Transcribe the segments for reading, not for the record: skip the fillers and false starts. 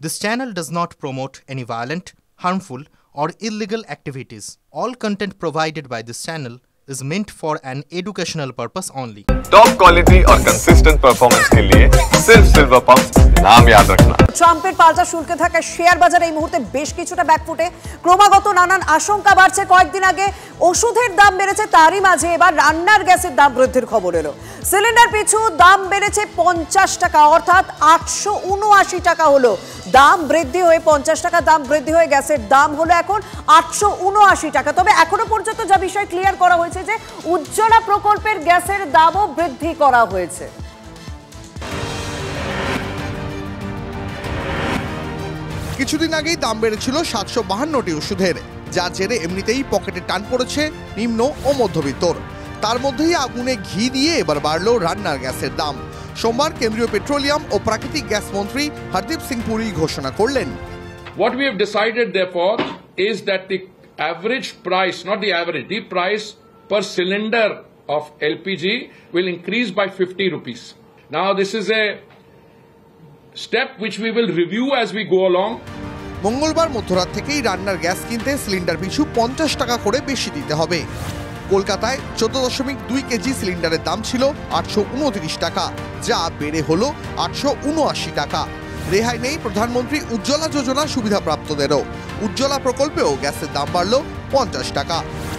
This channel does not promote any violent, harmful, or illegal activities. All content provided by this channel is meant for an educational purpose only. Top quality और consistent performance के लिए सिर्फ silver pumps नाम याद रखना। ট্রাম্পের পাল্টা শুল্কে থাকা শেয়ার বাজারে এই মুহূর্তে বেশ কিছুটা ব্যাকফুটে, ক্রমাগত নানান আশঙ্কা বাড়ছে। কয়েকদিন আগে ওষুধের দাম বেড়েছে, তারই মাঝে এবার রান্নার গ্যাসের দাম বৃদ্ধির খবর এলো। সিলিন্ডার পিছু দাম বেড়েছে 50 টাকা, অর্থাৎ 879 টাকা হলো। দাম বৃদ্ধি হয়ে 50 টাকা দাম বৃদ্ধি হয়ে গ্যাসের দাম হলো এখন 879 টাকা। তবে এখনো পর্যন্ত যা বিষয় ক্লিয়ার করা হয়েছে যে উজ্জ্বলা প্রকল্পের গ্যাসের দামও বৃদ্ধি করা হয়েছে। কিছুদিন আগেই দাম বেড়েছিল 752টি ওষুধের, যার জেরে এমনিতেই পকেটে টান পড়েছে নিম্ন ও মধ্যবিত্তর। তার মধ্যেই আগুনে ঘি দিয়ে এবার বাড়ল রান্নার গ্যাসের দাম। সোমবার কেন্দ্রীয় পেট্রোলিয়াম ও প্রাকৃতিক গ্যাস মন্ত্রী হরদীপ সিং পুরী ঘোষণা করলেন, What we have decided therefore is that the average price, not the average, the price per cylinder of LPG will increase by 50 rupees. Now this is a step which we will review as we go along. মঙ্গলবার মধ্যরাত থেকেই রান্নার gas কিনতে cylinder পিছু 50 টাকা করে বেশি দিতে হবে। কলকাতায় 14.2 কেজি সিলিন্ডারের দাম ছিল 829 টাকা, যা বেড়ে হলো 879 টাকা। রেহাই নেই প্রধানমন্ত্রী উজ্জ্বলা যোজনা সুবিধাপ্রাপ্তদেরও। উজ্জ্বলা প্রকল্পেও গ্যাসের দাম বাড়ল 50 টাকা।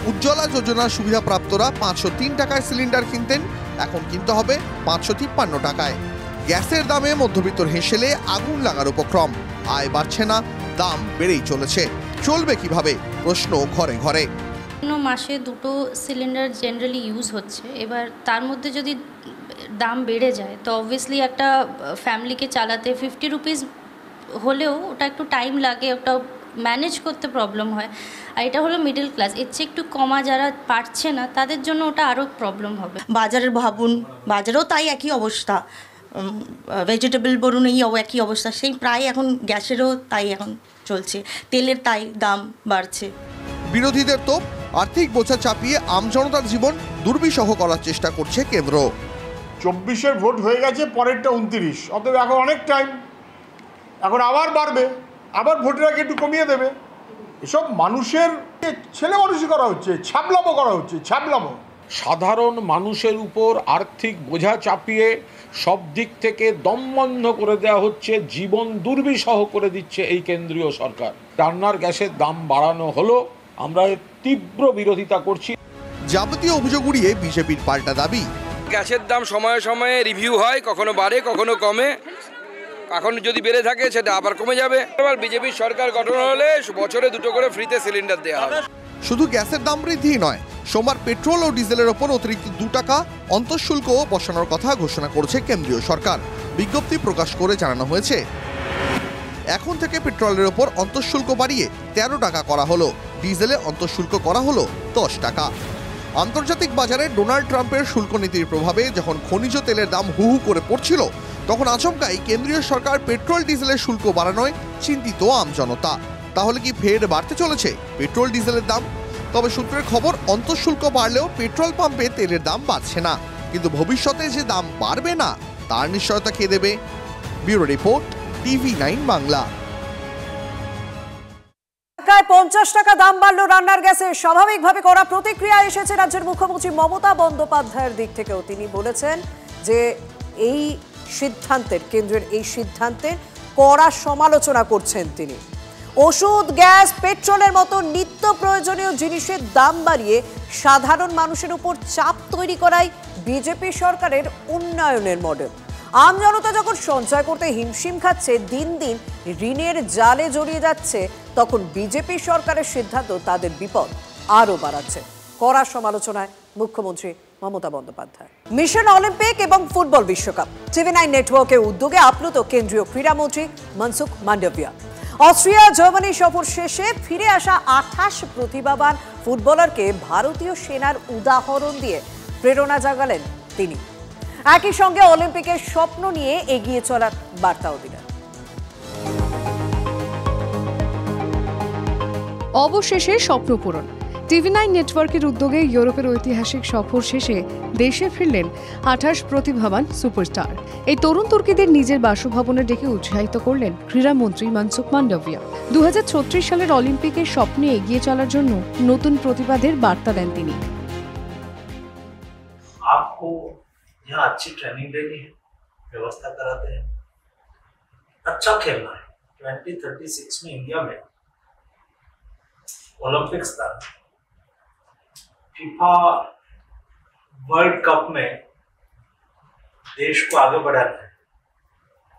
উজ্জ্বলা যোজনার সুবিধাপ্রাপ্তরা 503 টাকায় সিলিন্ডার কিনতেন, এখন কিনতে হবে 553 টাকায়। গ্যাসের দামে মধ্যবিত্তর হেসেলে আগুন লাগার উপক্রম। আয় বাড়ছে না, দাম বেড়েই চলেছে। চলবে কিভাবে প্রশ্ন ঘরে ঘরে। মাসে দুটো সিলিন্ডার জেনারেলি ইউজ হচ্ছে, এবার তার মধ্যে যদি দাম বেড়ে যায় তো অবভিয়াসলি একটা ফ্যামিলিকে চালাতে 50 রুপিস হলেও ওটা একটু টাইম লাগে, ওটা ম্যানেজ করতে প্রবলেম হয়। আর এটা হলো মিডল ক্লাস, এর চেয়ে একটু কমা যারা পারছে না তাদের জন্য ওটা আরও প্রবলেম হবে। বাজারের ভাবুন, বাজারেও তাই একই অবস্থা, ভেজিটেবল বলুন এই একই অবস্থা, সেই প্রায় এখন গ্যাসেরও তাই এখন চলছে, তেলের তাই দাম বাড়ছে। বিরোধীদের তো আর্থিক বোঝা চাপিয়ে আমজনতার জীবন দুর্বিষহ করার চেষ্টা করছে কেন্দ্র। 24-এর ভোট হয়ে গেছে, পরেরটা 29, অতএব এখন অনেক টাইম, এখন আবার বাড়বে, আবার ভোটের আগে একটু কমিয়ে দেবে। এসব মানুষের ছেলে মানুষই করা হচ্ছে, ছ্যাবলামো করা হচ্ছে, ছ্যাবলামো। সাধারণ মানুষের উপর আর্থিক বোঝা চাপিয়ে সব দিক থেকে দমবন্ধ করে দেওয়া হচ্ছে, জীবন দুর্বিষহ করে দিচ্ছে এই কেন্দ্রীয় সরকার। রান্নার গ্যাসের দাম বাড়ানো হলো, আমরা এর তীব্র বিরোধিতা করছি। যাবতীয় অভিযোগ উড়িয়ে বিজেপির পাল্টা দাবি, গ্যাসের দাম সময়ে সময়ে রিভিউ হয়, কখনো বাড়ে কখনো কমে, এখন যদি বেড়ে থাকে সেটা আবার কমে যাবে। এবার বিজেপির সরকার গঠন হলে বছরে 2টো করে ফ্রিতে সিলিন্ডার দেওয়া হবে। শুধু গ্যাসের দাম বৃদ্ধি নয়, সোমবার পেট্রোল ও ডিজেলের ওপর অতিরিক্ত 2 টাকা অন্তঃশুল্কও বসানোর কথা ঘোষণা করেছে কেন্দ্রীয় সরকার। বিজ্ঞপ্তি প্রকাশ করে জানানো হয়েছে, এখন থেকে পেট্রোলের ওপর অন্তঃশুল্ক বাড়িয়ে 13 টাকা করা হলো, ডিজেলে অন্তঃশুল্ক করা হলো 10 টাকা। আন্তর্জাতিক বাজারে ডোনাল্ড ট্রাম্পের শুল্ক নীতির প্রভাবে যখন খনিজ তেলের দাম হু হু করে পড়ছিল, তখন আচমকাই কেন্দ্রীয় সরকার পেট্রোল ডিজেলের শুল্ক বাড়ানোয় চিন্তিত আমজনতা। তাহলে কি ফের বাড়তে চলেছে পেট্রোল ডিজেলের দাম? তবে সূত্রের খবর, অন্তঃশুল্ক বাড়লেও পেট্রোল পাম্পে তেলের দাম বাড়ছে না, কিন্তু ভবিষ্যতে যে দাম বাড়বে না তার নিশ্চয়তা কে দেবে? Bureau report, TV9 Bangla. 50 টাকা দাম বাড়লো রান্নার গ্যাসে। স্বাভাবিকভাবে করা প্রতিক্রিয়া এসেছে রাজ্যের মুখ্যমন্ত্রী মমতা বন্দ্যোপাধ্যায়ের দিক থেকে। তিনি বলেছেন যে এই সিদ্ধান্তের, কেন্দ্রের এই সিদ্ধান্তের কড়া সমালোচনা করছেন তিনি। ওষুধ, গ্যাস, পেট্রোলের মতো নিত্য প্রয়োজনীয় জিনিসের দাম বাড়িয়ে সাধারণ মানুষের উপর চাপ তৈরি করাই বিজেপি সরকারের উন্নয়নের মডেল। আমজনতা যখন সঞ্চয় করতে হিমশিম খাচ্ছে, দিন দিন ঋণের জালে জড়িয়ে যাচ্ছে, তখন বিজেপি সরকারের সিদ্ধান্ত তাদের বিপদ আরও বাড়াচ্ছে। কড়া সমালোচনায় মুখ্যমন্ত্রী মমতা বন্দ্যোপাধ্যায়। মিশন অলিম্পিক এবং ফুটবল বিশ্বকাপ TV9 নেটওয়ার্কের উদ্যোগে আপ্লুত কেন্দ্রীয় ক্রীড়ামন্ত্রী মনসুখ মান্ডভিয়া। অস্ট্রিয়া জার্মানি সফর শেষে ফিরে আসা 28 প্রতিভাবান ফুটবলারকে ভারতীয় সেনার উদাহরণ দিয়ে প্রেরণা জাগালেন তিনি। একই সঙ্গে অলিম্পিকের স্বপ্ন নিয়ে এগিয়ে চলার বার্তাও দিলেন। অবশেষে স্বপ্ন পূরণ। TV9 নেটওয়ার্কের উদ্যোগে ইউরোপের ঐতিহাসিক সফর শেষে দেশে ফিরলেন 28 প্রতিভাবান সুপারস্টার। এই তরুণ তুর্কিদের নিজের বাসভবনে ডেকে উৎসাহিত করলেন ক্রীড়ামন্ত্রী মনসুখ মান্ডভিয়া। 2036 সালের অলিম্পিকের স্বপ্নে এগিয়ে চলার জন্য নতুন প্রতিবাদের বার্তা দেন তিনি। आपको यहाँ अच्छी ट्रेनिंग देनी है, व्यवस्था कराते हैं, अच्छा खेलना है। 2036 में इंडिया में ओलंपिक्स था, फीफा वर्ल्ड कप में देश को आगे बढ़ाना है।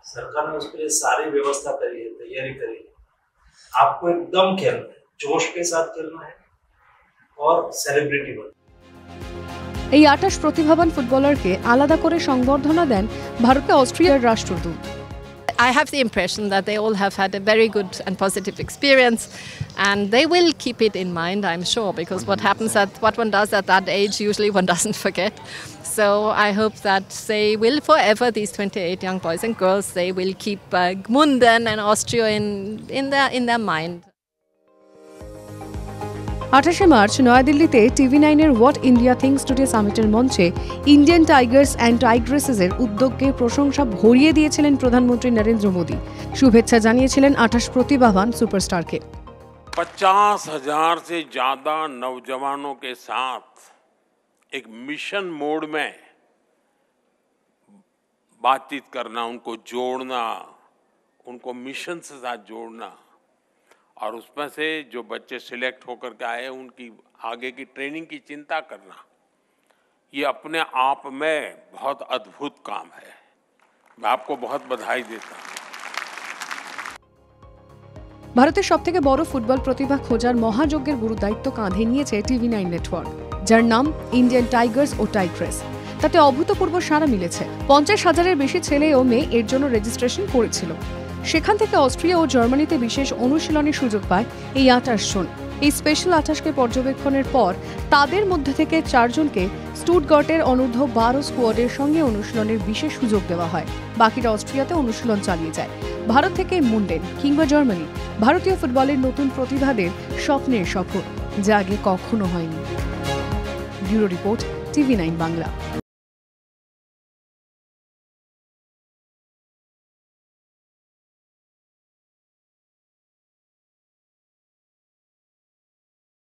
सरकार ने उसके लिए सारी व्यवस्था करी है, तैयारी करी है। आपको एकदम खेलना है, जोश के साथ खेलना है और सेलिब्रिटी बनना है। এই 28 প্রতিভাবান ফুটবলারকে আলাদা করে সংবর্ধনা দেন ভারতে অস্ট্রিয়ার রাষ্ট্রদূত। I have the impression that they all have had a very good and positive experience, and they will keep it in mind, I'm sure, because what one does at that age, usually one doesn't forget. So I hope that they will forever, these 28 young boys and girls, they will keep Gmunden and Austria in their mind. 28 March নয়াদিল্লিতে TV9-এর what India থিংকস today সামিটের মঞ্চে Indian Tigers and টাইগ্রেসেসের উদ্যোগকে প্রশংসা ভরিয়ে দিয়েছিলেন প্রধানমন্ত্রী নরেন্দ্র মোদী। শুভেচ্ছা জানিয়েছিলেন 28 প্রতিভাবান সুপারস্টারকে। 50,000 से ज्यादा नौजवानों के साथ एक मिशन मोड में बातचीत करना, उनको जोड़ना, उनको मिशन से साथ जोड़ना, और उसमें से जो बच्चे सिलेक्ट होकर के आए उनकी आगे की ट्रेनिंग की चिंता करना, ये अपने आप में बहुत अद्भुत काम है। मैं आपको बहुत बधाई देता हूँ। ভারতের সবথেকে বড় ফুটবল প্রতিভা খোঁজার মহাযজ্ঞের গুরুদায়িত্ব কাঁধে নিয়েছে TV9 নেটওয়ার্ক, যার নাম ইন্ডিয়ান টাইগার্স ও টাইগ্রেস। তাতে অভূতপূর্ব সাড়া মিলেছে। 50,000-এর বেশি ছেলে ও মেয়ে এর জন্য রেজিস্ট্রেশন করেছিল। সেখান থেকে অস্ট্রিয়া ও জার্মানিতে বিশেষ অনুশীলনের সুযোগ পায় এই 28 জন। এই স্পেশাল 28কে পর্যবেক্ষণের পর তাদের মধ্যে থেকে 4 জনকে স্টুটগার্টের অনূর্ধ্ব 12 স্কোয়াডের সঙ্গে অনুশীলনের বিশেষ সুযোগ দেওয়া হয়। বাকিরা অস্ট্রিয়াতে অনুশীলন চালিয়ে যায়। ভারত থেকে মুন্ডেন কিংবা জার্মানি, ভারতীয় ফুটবলের নতুন প্রতিভাদের স্বপ্নের সফর, যা আগে কখনো হয়নি। Bureau report, TV9 Bangla.